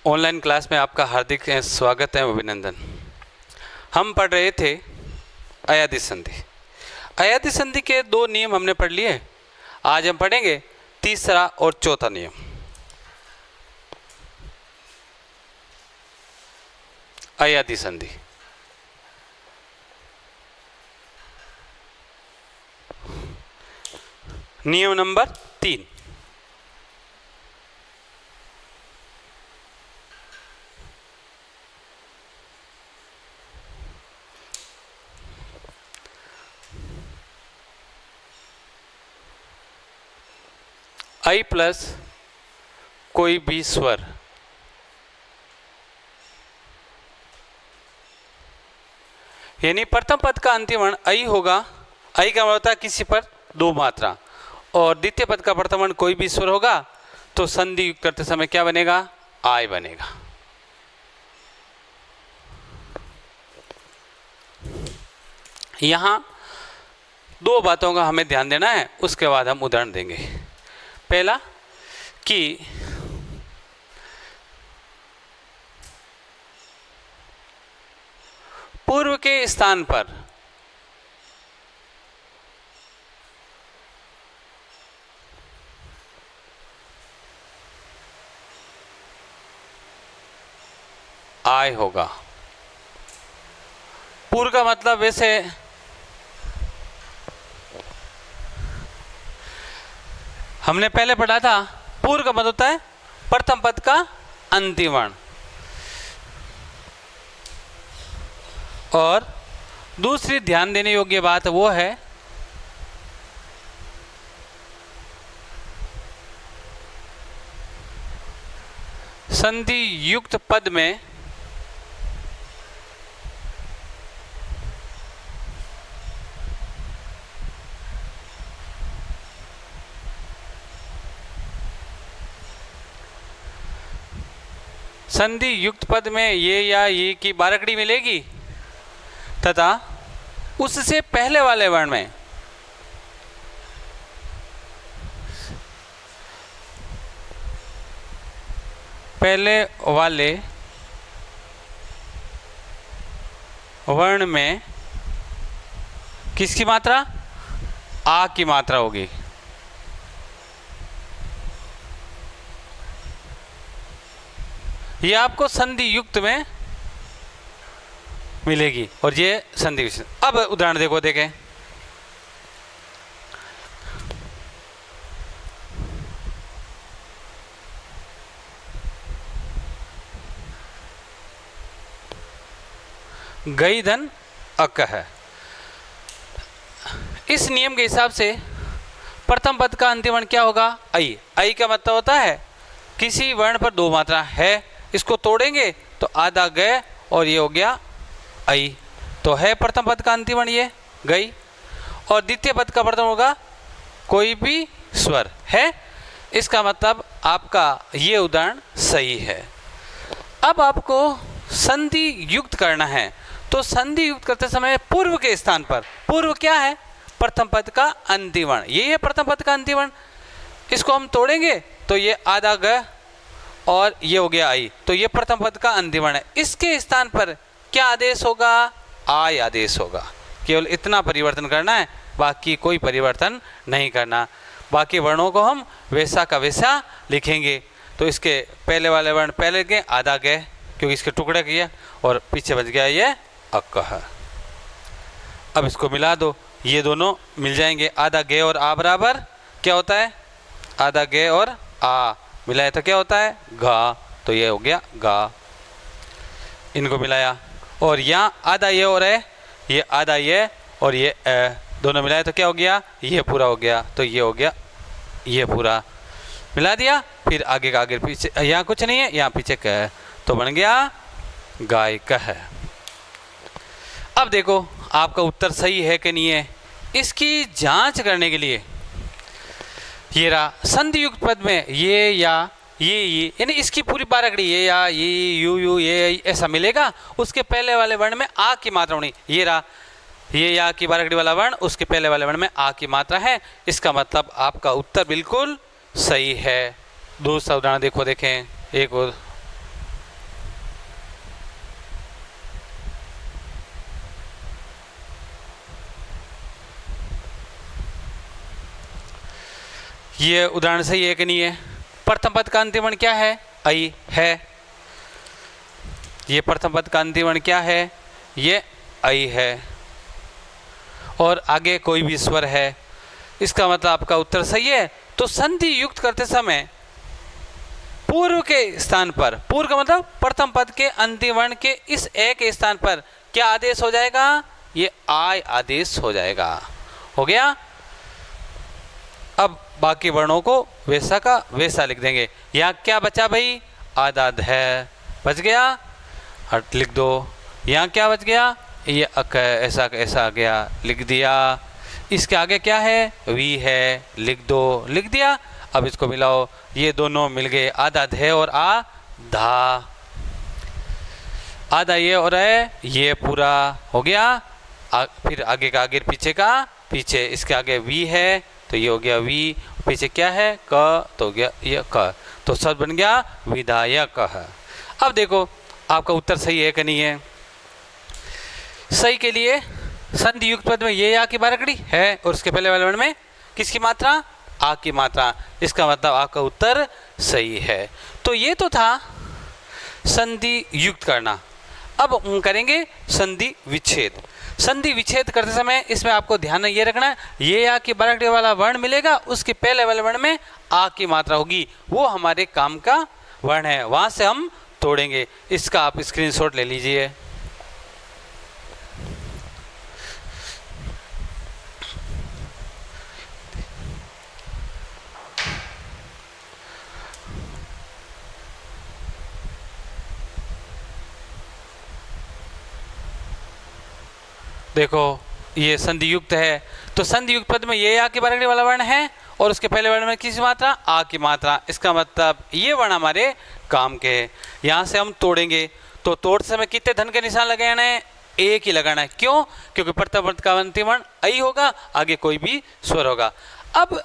Online class में आपका हार्दिक स्वागत है, अभिनंदन। हम पढ़ रहे थे अयादी संधि। अयादी संधि के दो नियम हमने पढ़ लिए। आज हम पढ़ेंगे तीसरा और चौथा नियम। अयादी संधि। नियम नंबर 3। आई प्लस कोई भी स्वर यानी प्रथम पद का अंतिम वर्ण आई होगा। आई का मतलब होता है किसी पर दो मात्रा, और द्वितीय पद का प्रथम वर्ण कोई भी स्वर होगा तो संधि करते समय क्या बनेगा? आय बनेगा। यहां दो बातों का हमें ध्यान देना है, उसके बाद हम उदाहरण देंगे। पहला कि पूर्व के स्थान पर आय होगा। पूर्व का मतलब वैसे हमने पहले पढ़ा था, पूर्व का मतलब होता है प्रथम पद का अंतिम वर्ण, और दूसरी ध्यान देने योग्य बात वो है संधि युक्त पद में संधि युक्त पद में ये या ये की बारकड़ी मिलेगी तथा उससे पहले वाले वर्ण में पहले वाले वर्ण में किसकी मात्रा? आ की मात्रा होगी। ये आपको संधि युक्त में मिलेगी और ये संधि विच्छेद। अब उदाहरण देखें। गई धन अक है। इस नियम के हिसाब से प्रथम पद का अंतिम वर्ण क्या होगा? आई। आई का मतलब होता है किसी वर्ण पर दो मात्रा है, इसको तोड़ेंगे तो आधा गए और ये हो गया आई। तो है प्रथम पद का अंतिम वर्ण ये गई, और द्वितीय पद का प्रथम होगा कोई भी स्वर है। इसका मतलब आपका ये उदाहरण सही है। अब आपको संधि युक्त करना है, तो संधि युक्त करते समय पूर्व के स्थान पर, पूर्व क्या है? प्रथम पद का अंतिम वर्ण। ये है प्रथम पद का अंतिम वर्ण। इसको हम तोड़ेंगे तो ये आधा ग और ये हो गया आई। तो ये प्रथम पद का अंतिम वर्ण है। इसके स्थान पर क्या आदेश होगा? आय आदेश होगा। केवल इतना परिवर्तन करना है, बाकी कोई परिवर्तन नहीं करना। बाकी वर्णों को हम वैसा का वैसा लिखेंगे। तो इसके पहले वाले वर्ण पहले गए, आधा गए क्योंकि इसके टुकड़े किया, और पीछे बच गया ये अक है। अब इसको मिला दो, ये दोनों मिल जाएंगे। आधा गे और आ बराबर क्या होता है? आधा गे और आ मिलाया तो क्या होता है? घा। तो ये हो गया गा। इनको मिलाया और यहाँ आधा ये और है, ये आधा ये और ये दोनों मिलाया तो क्या हो गया? ये पूरा हो गया। तो ये हो गया ये पूरा मिला दिया। फिर आगे का आगे पीछे, यहाँ कुछ नहीं है, यहाँ पीछे कह है, तो बन गया गाय कह। अब देखो आपका उत्तर सही है कि नहीं है। इसकी जांच करने के लिए ये रहा संधि युक्त पद में ये या ये यानी इसकी पूरी बारकड़ी ये या ये यू यू ये ऐसा मिलेगा। उसके पहले वाले वर्ण में आ की मात्रा होनी। ये रहा ये या की बारकड़ी वाला वर्ण, उसके पहले वाले वर्ण में आ की मात्रा है। इसका मतलब आपका उत्तर बिल्कुल सही है। दूसरा उदाहरण देखें। एक और ये उदाहरण सही है कि नहीं है? प्रथम पद का अंतिम वर्ण क्या है? ऐ है। ये प्रथम पद का अंतिम वर्ण क्या है? ये ऐ है। और आगे कोई भी स्वर है, इसका मतलब आपका उत्तर सही है। तो संधि युक्त करते समय पूर्व के स्थान पर, पूर्व का मतलब प्रथम पद के अंतिम वर्ण के इस ए के स्थान पर क्या आदेश हो जाएगा? ये आय आदेश हो जाएगा। हो गया। अब बाकी वर्णों को वैसा का वैसा लिख देंगे। यहाँ क्या बचा भाई? आधा है बच गया, हट लिख दो। यहाँ क्या बच गया? ये अक ऐसा ऐसा आ गया, लिख दिया। इसके आगे क्या है? वी है, लिख दो, लिख दिया। अब इसको मिलाओ, ये दोनों मिल गए, आधा है और आ धा। आधा ये और है, ये पूरा हो गया। फिर आगे का आगे, पीछे का पीछे। इसके आगे वी है तो ये हो गया वी, पीछे क्या है? क, तो हो गया ये क। तो शब्द बन गया विधायक। अब देखो आपका उत्तर सही है कि नहीं है? सही के लिए संधि युक्त पद में ये या की बारकड़ी है और उसके पहले वाले वर्ण में किसकी मात्रा? आ की मात्रा। इसका मतलब आपका उत्तर सही है। तो ये तो था संधि युक्त करना। अब हम करेंगे संधि विच्छेद। संधि विच्छेद करते समय इसमें आपको ध्यान ये रखना है, ये या की बारकड़ी वाला वर्ण मिलेगा, उसके पहले वाले वर्ण में आ की मात्रा होगी, वो हमारे काम का वर्ण है, वहां से हम तोड़ेंगे। इसका आप स्क्रीनशॉट ले लीजिए। देखो ये संधि युक्त है, तो संधि युक्त पद में ये या की बारकड़ी वाला वर्ण है और उसके पहले वर्ण में किस मात्रा? आ की मात्रा। इसका मतलब ये वर्ण हमारे काम के हैं। यहाँ से हम तोड़ेंगे, तो तोड़ते समय कितने धन के निशान लगाना है? एक ही लगाना है। क्यों? क्योंकि प्रथम पद का अंतिम वर्ण ऐ होगा, आगे कोई भी स्वर होगा। अब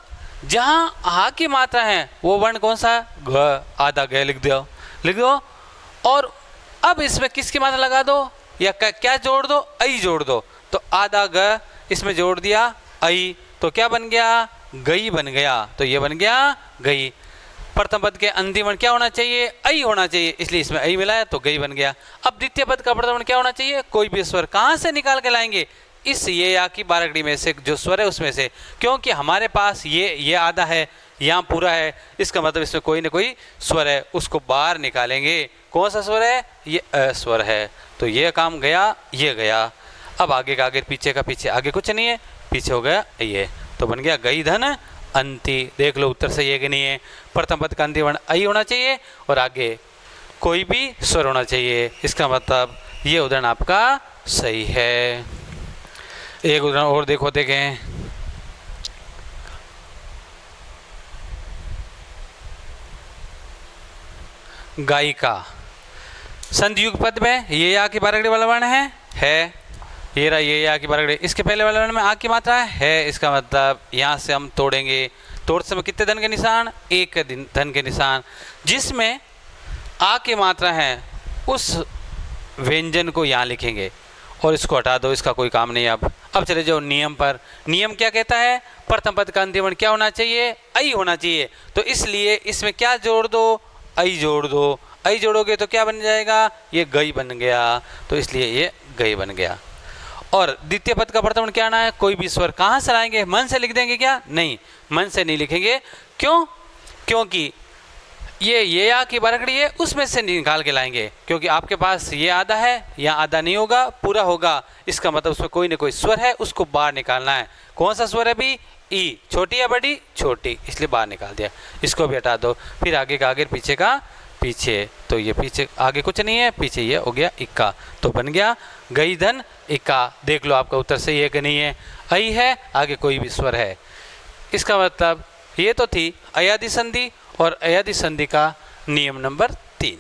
जहाँ आ की मात्रा है वो वर्ण कौन सा? घ, आधा ग लिख दो, लिख दो। और अब इसमें किसकी मात्रा लगा दो या क्या जोड़ दो? ऐ जोड़ दो। तो आधा ग इसमें जोड़ दिया ऐ, तो क्या बन गया? गई बन गया। तो ये बन गया गई। प्रथम पद के अंतिम वर्ण क्या होना चाहिए? ऐ होना चाहिए, इसलिए इसमें ऐ मिलाया तो गई बन गया। अब द्वितीय पद का प्रथम वर्ण क्या होना चाहिए? कोई भी स्वर। कहाँ से निकाल के लाएंगे? इस ये या की बारकड़ी में से, जो स्वर है उसमें से, क्योंकि हमारे पास ये आधा है, यहाँ पूरा है, इसका मतलब इसमें कोई ना कोई स्वर है, उसको बाहर निकालेंगे। कौन सा स्वर है? ये अस्वर है। तो ये काम गया, ये गया। अब आगे का आगे, पीछे का पीछे, आगे कुछ नहीं है, पीछे हो गया ये, तो बन गया गई धन अंति। देख लो उत्तर सही है कि नहीं है? प्रथम पद का अंतिम वर्ण ऐ होना चाहिए और आगे कोई भी स्वर होना चाहिए। इसका मतलब ये उदाहरण आपका सही है। एक उदाहरण और देखो, देखें। गायिका। संधि युक्त पद में ये या की बारकड़ी वाला वर्ण है। ये रहा ये या की बारकड़ी, इसके पहले वाले वर्ण में आ की मात्रा है। इसका मतलब यहाँ से हम तोड़ेंगे। तोड़ते समय कितने धन के निशान? एक धन के निशान। जिसमें आ की मात्रा है उस व्यंजन को यहाँ लिखेंगे और इसको हटा दो, इसका कोई काम नहीं। अब चले जाओ नियम पर। नियम क्या कहता है? प्रथम पद का अंतिम वर्ण क्या होना चाहिए? ऐ होना चाहिए। तो इसलिए इसमें क्या जोड़ दो? ऐ जोड़ दो। ऐ जोड़ोगे तो क्या बन जाएगा? ये गई बन गया। तो इसलिए ये गई बन गया। और द्वितीय पद का प्रथम वर्ण क्या आना है? कोई भी स्वर। कहाँ से लाएंगे? मन से लिख देंगे क्या? नहीं, मन से नहीं लिखेंगे। क्यों? क्योंकि ये या की बारकड़ी है, उसमें से निकाल के लाएंगे। क्योंकि आपके पास ये आधा है, यहाँ आधा नहीं होगा, पूरा होगा। इसका मतलब उसमें कोई ना कोई स्वर है, उसको बाहर निकालना है। कौन सा स्वर है भी? ई। छोटी या बड़ी? छोटी, इसलिए बाहर निकाल दिया। इसको भी हटा दो। फिर आगे का आगे, पीछे का पीछे। तो ये पीछे आगे कुछ नहीं है, पीछे ये हो गया इक्का। तो बन गया गई धन इक्का। देख लो आपका उत्तर सही है कि नहीं है? ऐ है, आगे कोई भी स्वर है। इसका मतलब ये तो थी अयादि संधि और अयादि संधि का नियम नंबर 3।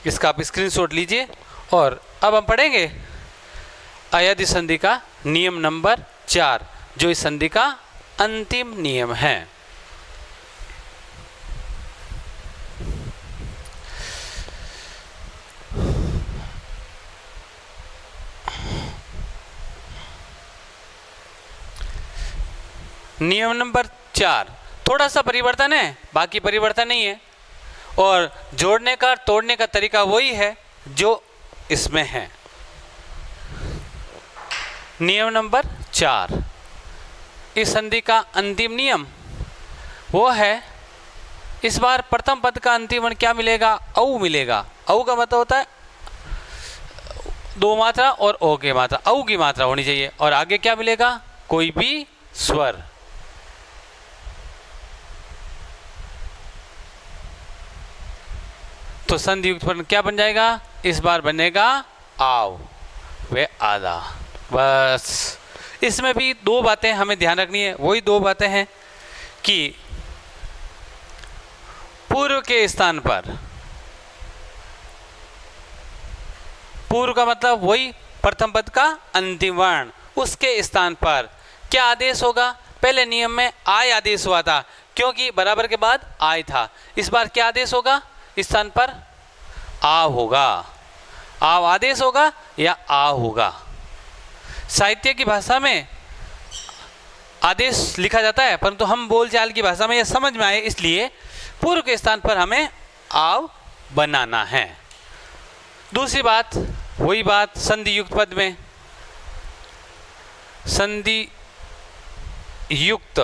इसका आप स्क्रीनशॉट लीजिए। और अब हम पढ़ेंगे अयादि संधि का नियम नंबर 4, जो इस संधि का अंतिम नियम है। नियम नंबर 4, थोड़ा सा परिवर्तन है, बाकी परिवर्तन नहीं है। और जोड़ने का तोड़ने का तरीका वही है जो इसमें है। नियम नंबर 4, इस संधि का अंतिम नियम वो है, इस बार प्रथम पद का अंतिम वर्ण क्या मिलेगा? औ मिलेगा। औ का मतलब होता है दो मात्रा और ओ की मात्रा, औ की मात्रा होनी चाहिए। और आगे क्या मिलेगा? कोई भी स्वर। तो संधि युक्त वर्ण क्या बन जाएगा? इस बार बनेगा आव, वे आधा। बस इसमें भी दो बातें हमें ध्यान रखनी है। वही दो बातें हैं कि पूर्व के स्थान पर, पूर्व का मतलब वही प्रथम पद का अंतिम वर्ण, उसके स्थान पर क्या आदेश होगा? पहले नियम में आय आदेश हुआ था क्योंकि बराबर के बाद आय था। इस बार क्या आदेश होगा? इस स्थान पर आव होगा। आव आदेश होगा या आ होगा। साहित्य की भाषा में आदेश लिखा जाता है, परंतु हम बोलचाल की भाषा में यह समझ में आए इसलिए पूर्व के स्थान पर हमें आव बनाना है। दूसरी बात, वही बात संधि युक्त पद में, संधि युक्त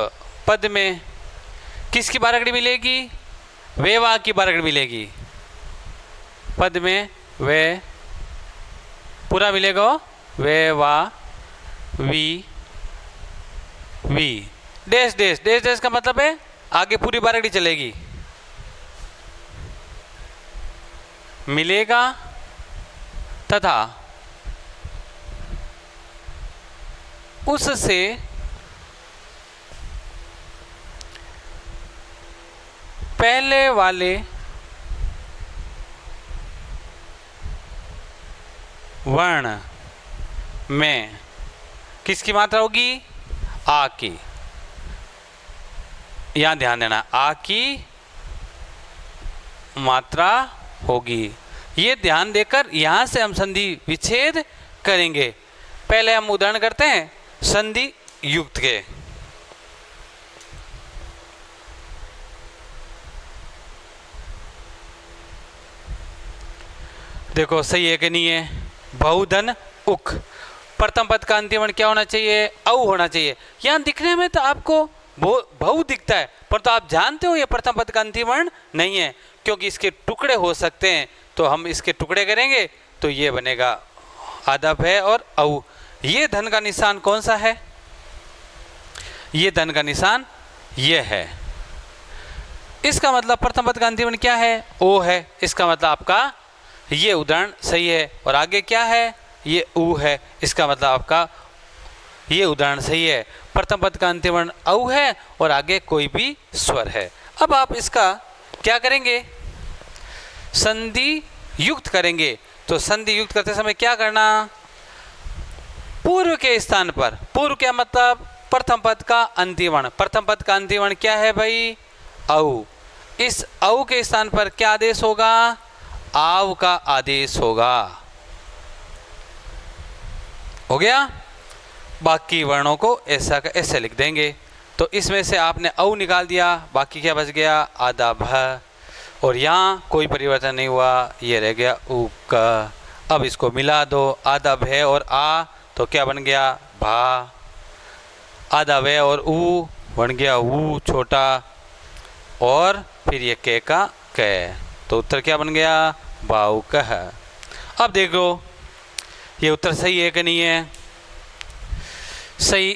पद में किसकी बारकड़ी मिलेगी? वेवा की बारकड़ी मिलेगी। पद में वे पूरा मिलेगा, वे वा V V dash dash dash dash का मतलब है आगे पूरी बारकड़ी चलेगी। मिलेगा तथा उससे पहले वाले वर्ण में किसकी मात्रा होगी? आ की। यहां ध्यान देना, आ की मात्रा होगी। ये ध्यान देकर यहां से हम संधि विच्छेद करेंगे। पहले हम उदाहरण करते हैं संधि युक्त के। देखो सही है कि नहीं है? बहुधन उक, प्रथम पद का अंतिम वर्ण क्या होना चाहिए? औ होना चाहिए। यहाँ दिखने में तो आपको बहु दिखता है, पर तो आप जानते हो ये प्रथम पद का अंतिम वर्ण नहीं है, क्योंकि इसके टुकड़े हो सकते हैं। तो हम इसके टुकड़े करेंगे तो ये बनेगा आधा भय और औ। ये धन का निशान कौन सा है? ये धन का निशान ये है। इसका मतलब प्रथम पद का अंतिम वर्ण क्या है? ओ है। इसका मतलब आपका ये उदाहरण सही है। और आगे क्या है? ये ऊ है। इसका मतलब आपका ये उदाहरण सही है। प्रथम पद का अंतिम वर्ण औ है और आगे कोई भी स्वर है। अब आप इसका क्या करेंगे? संधि युक्त करेंगे। तो संधि युक्त करते समय क्या करना? पूर्व के स्थान पर, पूर्व क्या मतलब? प्रथम पद का अंतिम वर्ण। प्रथम पद का अंतिम वर्ण क्या है भाई? औ। इस औ के स्थान पर क्या आदेश होगा? आव का आदेश होगा। हो गया? बाकी वर्णों को ऐसा का ऐसे लिख देंगे। तो इसमें से आपने औ निकाल दिया, बाकी क्या बच गया? आधा भ। और यहाँ कोई परिवर्तन नहीं हुआ, ये रह गया उ का। अब इसको मिला दो, आधा भय और आ तो क्या बन गया? भा। आधा वे और ऊ बन गया ऊ छोटा, और फिर ये के का कै, तो उत्तर क्या बन गया? बाऊ कह। अब देखो ये उत्तर सही है कि नहीं है? सही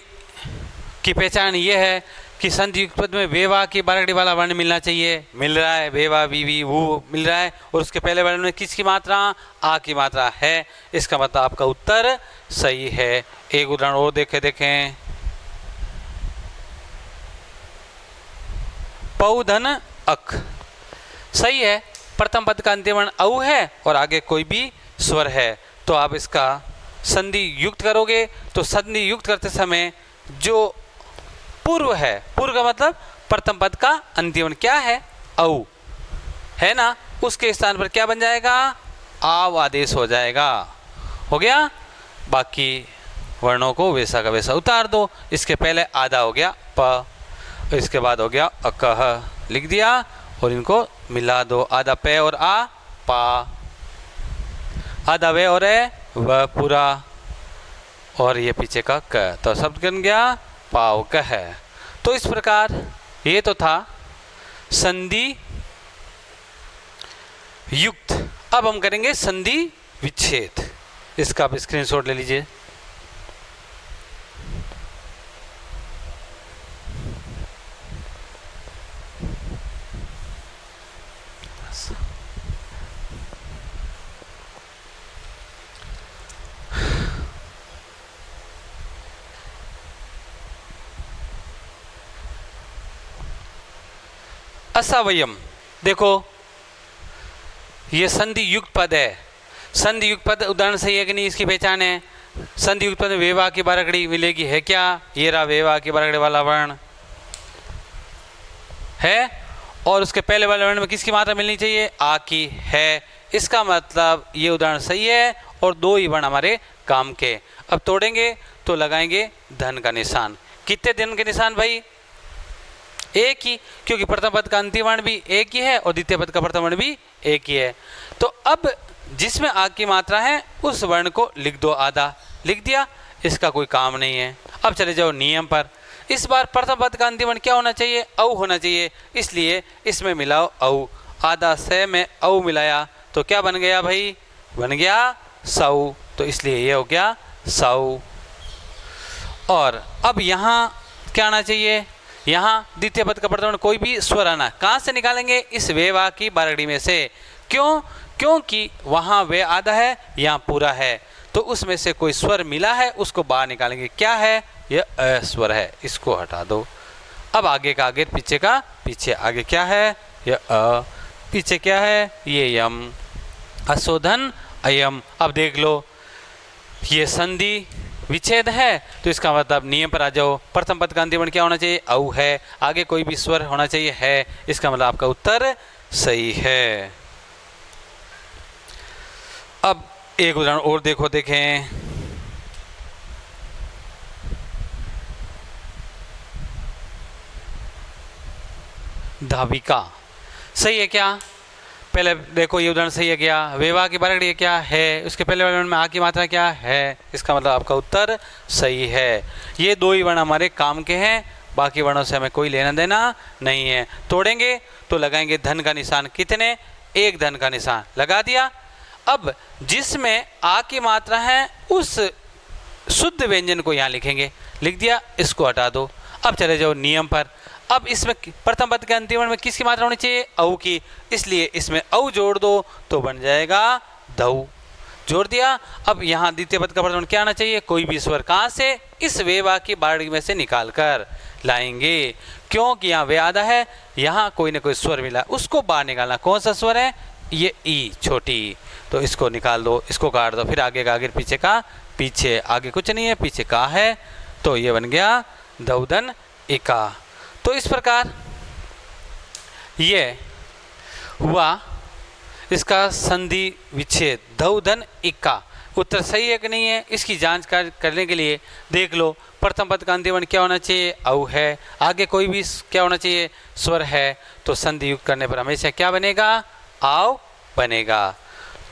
की पहचान ये है कि संधि युक्त पद में वेवा की बारकड़ी वाला वर्ण मिलना चाहिए। मिल रहा है, वेवा वी वी वो मिल रहा है। और उसके पहले वर्ण में किसकी मात्रा? आ की मात्रा है। इसका मतलब आपका उत्तर सही है। एक उदाहरण और देखें। पौधन अक सही है। प्रथम पद का अंतिम वर्ण औ है और आगे कोई भी स्वर है। तो आप इसका संधि युक्त करोगे तो संधि युक्त करते समय जो पूर्व है, पूर्व का मतलब प्रथम पद का अंतिम वर्ण क्या है? औ है ना, उसके स्थान पर क्या बन जाएगा? आव आदेश हो जाएगा। हो गया? बाकी वर्णों को वैसा का वैसा उतार दो। इसके पहले आधा हो गया प। और इसके बाद हो गया अकह, लिख दिया और इनको मिला दो, आधा पे और आ पा, आधा वे और ए व पूरा, और ये पीछे का क, तो शब्द बन गया पाव कह। तो इस प्रकार ये तो था संधि युक्त। अब हम करेंगे संधि विच्छेद। इसका आप स्क्रीनशॉट ले लीजिए। असवयम, देखो ये संधि युक्त पद है। संधि युक्त पद उदाहरण सही है कि नहीं, इसकी पहचान है। संधि युक्त पद में वेवा की बारकड़ी मिलेगी, है क्या? ये रहा वेवा की बारकड़ी वाला वर्ण है, और उसके पहले वाले वर्ण में किसकी मात्रा मिलनी चाहिए? आ की है। इसका मतलब ये उदाहरण सही है और दो ही वर्ण हमारे काम के। अब तोड़ेंगे तो लगाएंगे धन का निशान। कितने धन के निशान भाई? एक ही, क्योंकि प्रथम पद का अंतिम वर्ण भी एक ही है और द्वितीय पद का प्रथम वर्ण भी एक ही है। तो अब जिसमें आ की मात्रा है उस वर्ण को लिख दो, आधा लिख दिया, इसका कोई काम नहीं है। अब चले जाओ नियम पर। इस बार प्रथम पद का अंतिम वर्ण क्या होना चाहिए? औ होना चाहिए, इसलिए इसमें मिलाओ औ। आधा से में औ मिलाया तो क्या बन गया भाई? बन गया सौ, तो इसलिए ये हो गया सौ। और अब यहाँ क्या आना चाहिए? यहाँ द्वितीय पद का प्रथम वर्ण कोई भी स्वर आना। कहाँ से निकालेंगे? इस वेवा की बारकड़ी में से। क्यों? क्योंकि वहाँ वे आधा है, यहाँ पूरा है, तो उसमें से कोई स्वर मिला है उसको बाहर निकालेंगे। क्या है? यह अस्वर है, इसको हटा दो। अब आगे का आगे, पीछे का पीछे। आगे क्या है? यह अ, पीछे क्या है? ये यम। अशोधन अयम। अब देख लो ये संधि विच्छेद है, तो इसका मतलब नियम पर आ जाओ। प्रथम पद का अंतिम वर्ण क्या होना चाहिए? औ है। आगे कोई भी स्वर होना चाहिए, है। इसका मतलब आपका उत्तर सही है। अब एक उदाहरण और देखो, देखें। धाविका, सही है क्या? पहले देखो ये उदाहरण सही है क्या? वेवा की बारकड़ी क्या है? उसके पहले वाले वर्ण में आ की मात्रा क्या है? इसका मतलब आपका उत्तर सही है। ये दो ही वर्ण हमारे काम के हैं, बाकी वर्णों से हमें कोई लेना देना नहीं है। तोड़ेंगे तो लगाएंगे धन का निशान। कितने? एक धन का निशान लगा दिया। अब जिसमें आ की मात्रा है उस शुद्ध व्यंजन को यहाँ लिखेंगे, लिख दिया, इसको हटा दो। अब चले जाओ नियम पर। अब इसमें प्रथम पद के अंतिम वर्ण में किसकी मात्रा होनी चाहिए? औ की, इसलिए इसमें औ जोड़ दो तो बन जाएगा दौ। जोड़ दिया। अब यहाँ द्वितीय पद का प्रथम वर्ण क्या आना चाहिए? कोई भी स्वर। कहाँ से? इस वेवा की बारकड़ी में से निकाल कर लाएंगे, क्योंकि यहाँ वे आधा है, यहाँ कोई ना कोई स्वर मिला, उसको बाहर निकालना। कौन सा स्वर है? ये ई छोटी, तो इसको निकाल दो, इसको काट दो। फिर आगे का आगे, पीछे का पीछे। आगे कुछ नहीं है, पीछे का है, तो ये बन गया दौदन इका। तो इस प्रकार ये हुआ इसका संधि विच्छेद दौधन इक्का। उत्तर सही है कि नहीं है, इसकी जांच करने के लिए देख लो। प्रथम पद का अंतिम वर्ण क्या होना चाहिए? औ है। आगे कोई भी क्या होना चाहिए? स्वर है। तो संधि युक्त करने पर हमेशा क्या बनेगा? आव बनेगा।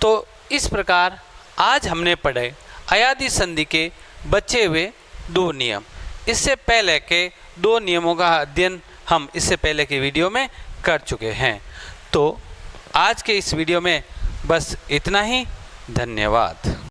तो इस प्रकार आज हमने पढ़े अयादि संधि के बचे हुए दो नियम। इससे पहले के दो नियमों का अध्ययन हम इससे पहले की वीडियो में कर चुके हैं। तो आज के इस वीडियो में बस इतना ही। धन्यवाद।